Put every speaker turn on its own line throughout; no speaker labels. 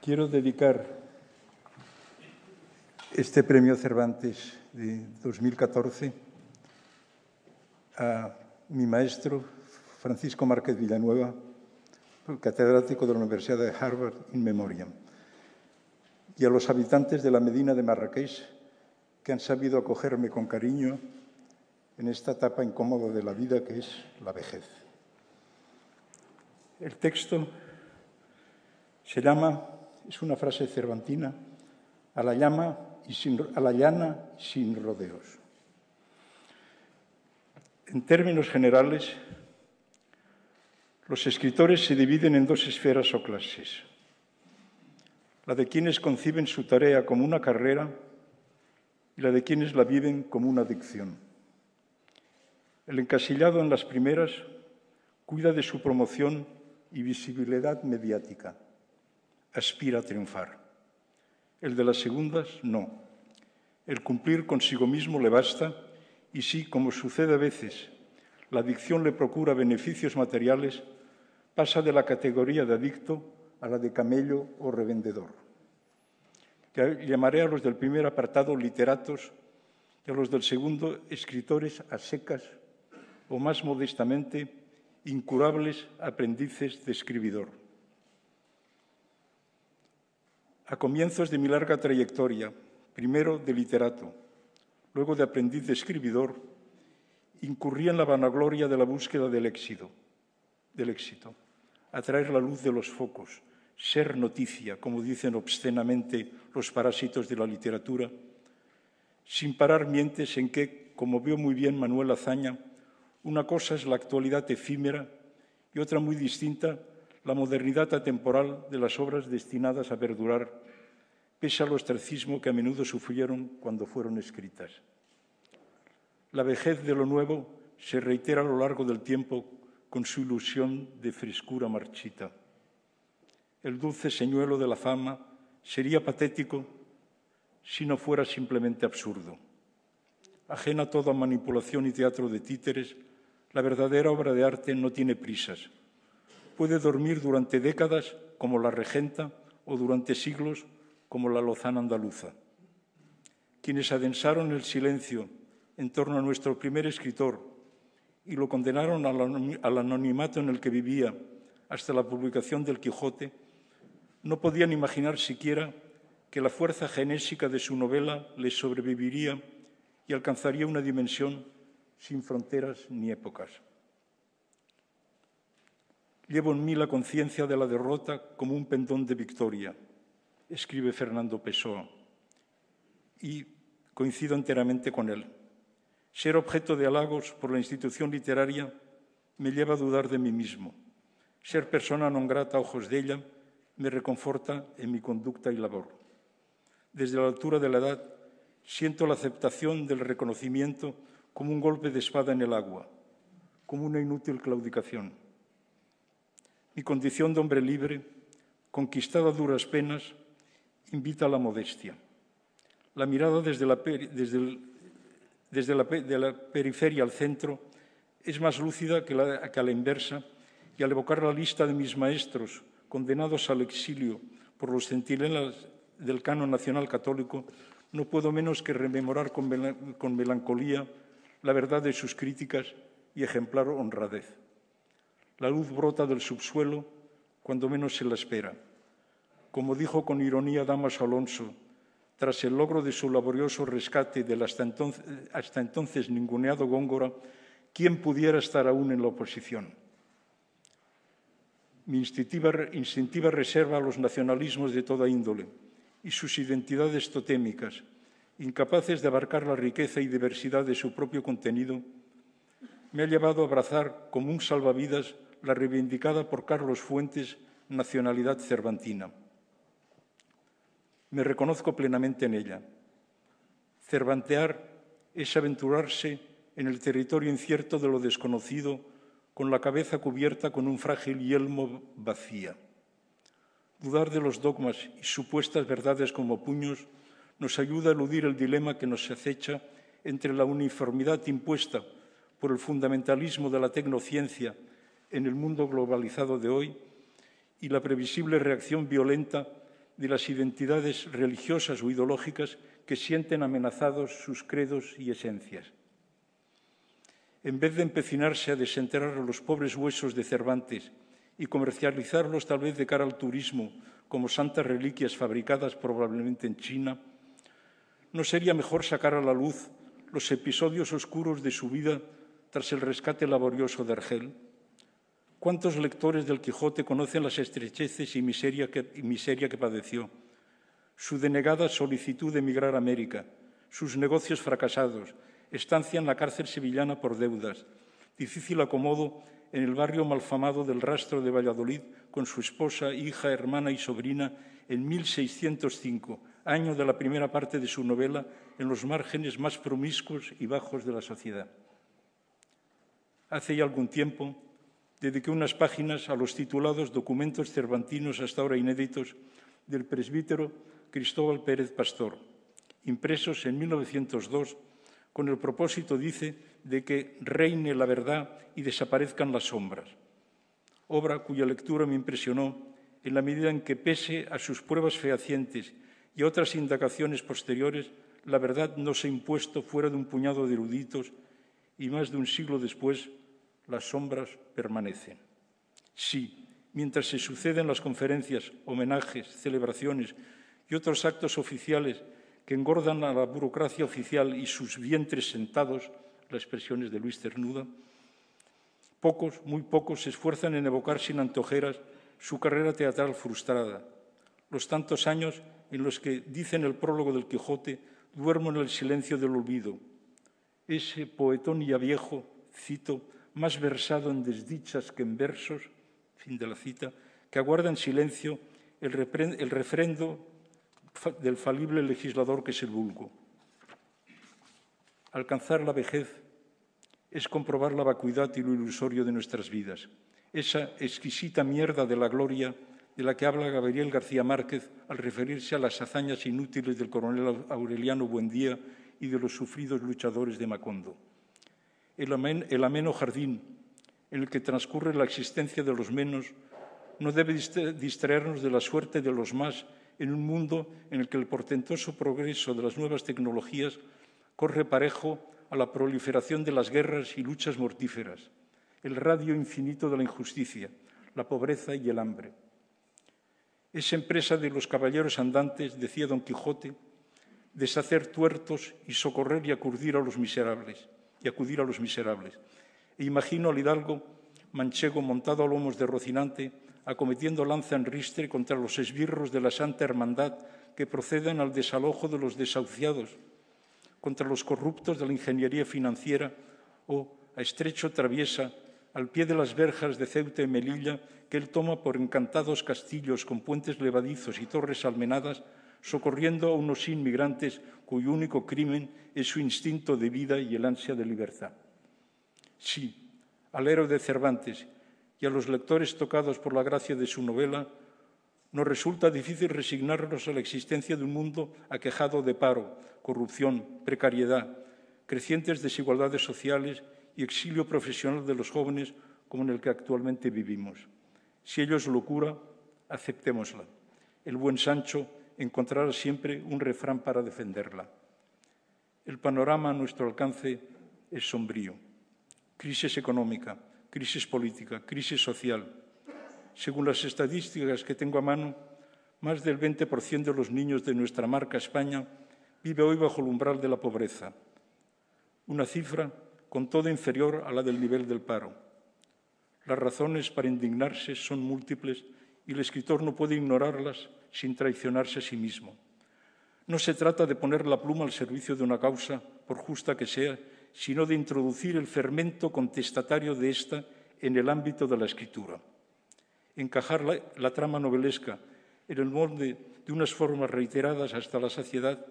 Quiero dedicar este premio Cervantes de 2014 a mi maestro Francisco Márquez Villanueva, catedrático de la Universidad de Harvard in memoriam, y a los habitantes de la Medina de Marrakech que han sabido acogerme con cariño en esta etapa incómoda de la vida que es la vejez. El texto es una frase cervantina, a la llana y sin rodeos. En términos generales, los escritores se dividen en dos esferas o clases: la de quienes conciben su tarea como una carrera y la de quienes la viven como una adicción. El encasillado en las primeras cuida de su promoción y visibilidad mediática, aspira a triunfar. El de las segundas, no. El cumplir consigo mismo le basta y si, como sucede a veces, la adicción le procura beneficios materiales, pasa de la categoría de adicto a la de camello o revendedor. Llamaré a los del primer apartado literatos y a los del segundo escritores a secas o, más modestamente, incurables aprendices de escribidor. A comienzos de mi larga trayectoria, primero de literato, luego de aprendiz de escribidor, incurrí en la vanagloria de la búsqueda del éxito, atraer la luz de los focos, ser noticia, como dicen obscenamente los parásitos de la literatura, sin parar mientes en que, como vio muy bien Manuel Azaña, una cosa es la actualidad efímera y otra muy distinta, la modernidad atemporal de las obras destinadas a perdurar, pese al ostracismo que a menudo sufrieron cuando fueron escritas. La vejez de lo nuevo se reitera a lo largo del tiempo con su ilusión de frescura marchita. El dulce señuelo de la fama sería patético si no fuera simplemente absurdo. Ajena a toda manipulación y teatro de títeres, la verdadera obra de arte no tiene prisas. Puede dormir durante décadas como la Regenta o durante siglos como la Lozana andaluza. Quienes adensaron el silencio en torno a nuestro primer escritor y lo condenaron al anonimato en el que vivía hasta la publicación del Quijote, no podían imaginar siquiera que la fuerza genésica de su novela les sobreviviría y alcanzaría una dimensión sin fronteras ni épocas. Llevo en mí la conciencia de la derrota como un pendón de victoria, escribe Fernando Pessoa, y coincido enteramente con él. Ser objeto de halagos por la institución literaria me lleva a dudar de mí mismo. Ser persona non grata a ojos de ella me reconforta en mi conducta y labor. Desde la altura de la edad siento la aceptación del reconocimiento como un golpe de espada en el agua, como una inútil claudicación. Mi condición de hombre libre, conquistada a duras penas, invita a la modestia. La mirada desde la periferia al centro es más lúcida que a la inversa, y al evocar la lista de mis maestros condenados al exilio por los centinelas del canon nacional católico, no puedo menos que rememorar con melancolía la verdad de sus críticas y ejemplar honradez. La luz brota del subsuelo cuando menos se la espera. Como dijo con ironía Dámaso Alonso, tras el logro de su laborioso rescate del hasta entonces ninguneado Góngora, ¿quién pudiera estar aún en la oposición? Mi instintiva reserva a los nacionalismos de toda índole y sus identidades totémicas, incapaces de abarcar la riqueza y diversidad de su propio contenido, me ha llevado a abrazar como un salvavidas la reivindicada por Carlos Fuentes nacionalidad cervantina. Me reconozco plenamente en ella. Cervantear es aventurarse en el territorio incierto de lo desconocido, con la cabeza cubierta con un frágil yelmo vacía. Dudar de los dogmas y supuestas verdades como puños nos ayuda a eludir el dilema que nos acecha entre la uniformidad impuesta por el fundamentalismo de la tecnociencia en el mundo globalizado de hoy y la previsible reacción violenta de las identidades religiosas o ideológicas que sienten amenazados sus credos y esencias. En vez de empecinarse a desenterrar los pobres huesos de Cervantes y comercializarlos tal vez de cara al turismo como santas reliquias fabricadas probablemente en China, ¿no sería mejor sacar a la luz los episodios oscuros de su vida tras el rescate laborioso de Argel? ¿Cuántos lectores del Quijote conocen las estrecheces y miseria que padeció? Su denegada solicitud de emigrar a América, sus negocios fracasados, estancia en la cárcel sevillana por deudas, difícil acomodo en el barrio malfamado del Rastro de Valladolid con su esposa, hija, hermana y sobrina en 1605, año de la primera parte de su novela, en los márgenes más promiscuos y bajos de la sociedad. Hace ya algún tiempo dediqué unas páginas a los titulados Documentos cervantinos hasta ahora inéditos del presbítero Cristóbal Pérez Pastor, impresos en 1902, con el propósito, dice, de que reine la verdad y desaparezcan las sombras. Obra cuya lectura me impresionó en la medida en que, pese a sus pruebas fehacientes y a otras indagaciones posteriores, la verdad no se ha impuesto fuera de un puñado de eruditos y más de un siglo después las sombras permanecen. Sí, mientras se suceden las conferencias, homenajes, celebraciones y otros actos oficiales que engordan a la burocracia oficial y sus vientres sentados, la expresión es de Luis Cernuda, pocos, muy pocos, se esfuerzan en evocar sin antojeras su carrera teatral frustrada, los tantos años en los que, dice en el prólogo del Quijote, duermo en el silencio del olvido. Ese poetón ya viejo, cito, más versado en desdichas que en versos, fin de la cita, que aguarda en silencio el refrendo del falible legislador que es el vulgo. Alcanzar la vejez es comprobar la vacuidad y lo ilusorio de nuestras vidas, esa exquisita mierda de la gloria de la que habla Gabriel García Márquez al referirse a las hazañas inútiles del coronel Aureliano Buendía y de los sufridos luchadores de Macondo. El ameno jardín en el que transcurre la existencia de los menos no debe distraernos de la suerte de los más en un mundo en el que el portentoso progreso de las nuevas tecnologías corre parejo a la proliferación de las guerras y luchas mortíferas, el radio infinito de la injusticia, la pobreza y el hambre. Es empresa de los caballeros andantes, decía Don Quijote, deshacer tuertos y socorrer y acudir a los miserables. E imagino al hidalgo manchego montado a lomos de Rocinante, acometiendo lanza en ristre contra los esbirros de la Santa Hermandad que proceden al desalojo de los desahuciados, contra los corruptos de la ingeniería financiera o, a estrecho traviesa, al pie de las verjas de Ceuta y Melilla, que él toma por encantados castillos con puentes levadizos y torres almenadas, socorriendo a unos inmigrantes cuyo único crimen es su instinto de vida y el ansia de libertad. Sí, al héroe de Cervantes y a los lectores tocados por la gracia de su novela, nos resulta difícil resignarnos a la existencia de un mundo aquejado de paro, corrupción, precariedad, crecientes desigualdades sociales y exilio profesional de los jóvenes como en el que actualmente vivimos. Si ello es locura, aceptémosla. El buen Sancho encontrará siempre un refrán para defenderla. El panorama a nuestro alcance es sombrío. Crisis económica, crisis política, crisis social. Según las estadísticas que tengo a mano, más del 20% de los niños de nuestra marca España vive hoy bajo el umbral de la pobreza, una cifra con todo inferior a la del nivel del paro. Las razones para indignarse son múltiples y el escritor no puede ignorarlas sin traicionarse a sí mismo. No se trata de poner la pluma al servicio de una causa, por justa que sea, sino de introducir el fermento contestatario de ésta en el ámbito de la escritura. Encajar la trama novelesca en el molde de unas formas reiteradas hasta la saciedad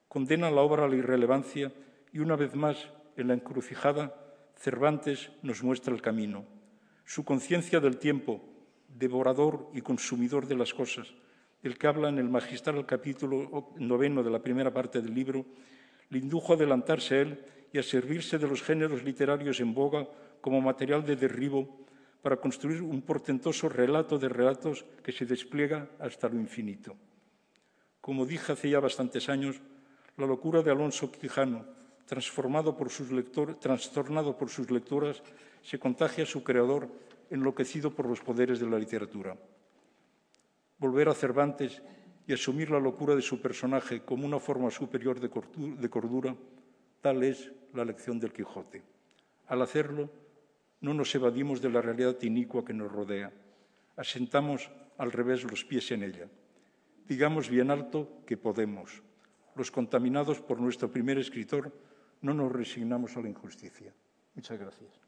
condena la obra a la irrelevancia y, una vez más, en la encrucijada, Cervantes nos muestra el camino. Su conciencia del tiempo, devorador y consumidor de las cosas, del que habla en el magistral capítulo 9 de la primera parte del libro, le indujo a adelantarse a él y a servirse de los géneros literarios en boga como material de derribo para construir un portentoso relato de relatos que se despliega hasta lo infinito. Como dije hace ya bastantes años, la locura de Alonso Quijano, trastornado por sus lecturas, se contagia a su creador, enloquecido por los poderes de la literatura. Volver a Cervantes y asumir la locura de su personaje como una forma superior de cordura, tal es la lección del Quijote. Al hacerlo, no nos evadimos de la realidad inicua que nos rodea. Asentamos al revés los pies en ella. Digamos bien alto que podemos. Los contaminados por nuestro primer escritor no nos resignamos a la injusticia. Muchas gracias.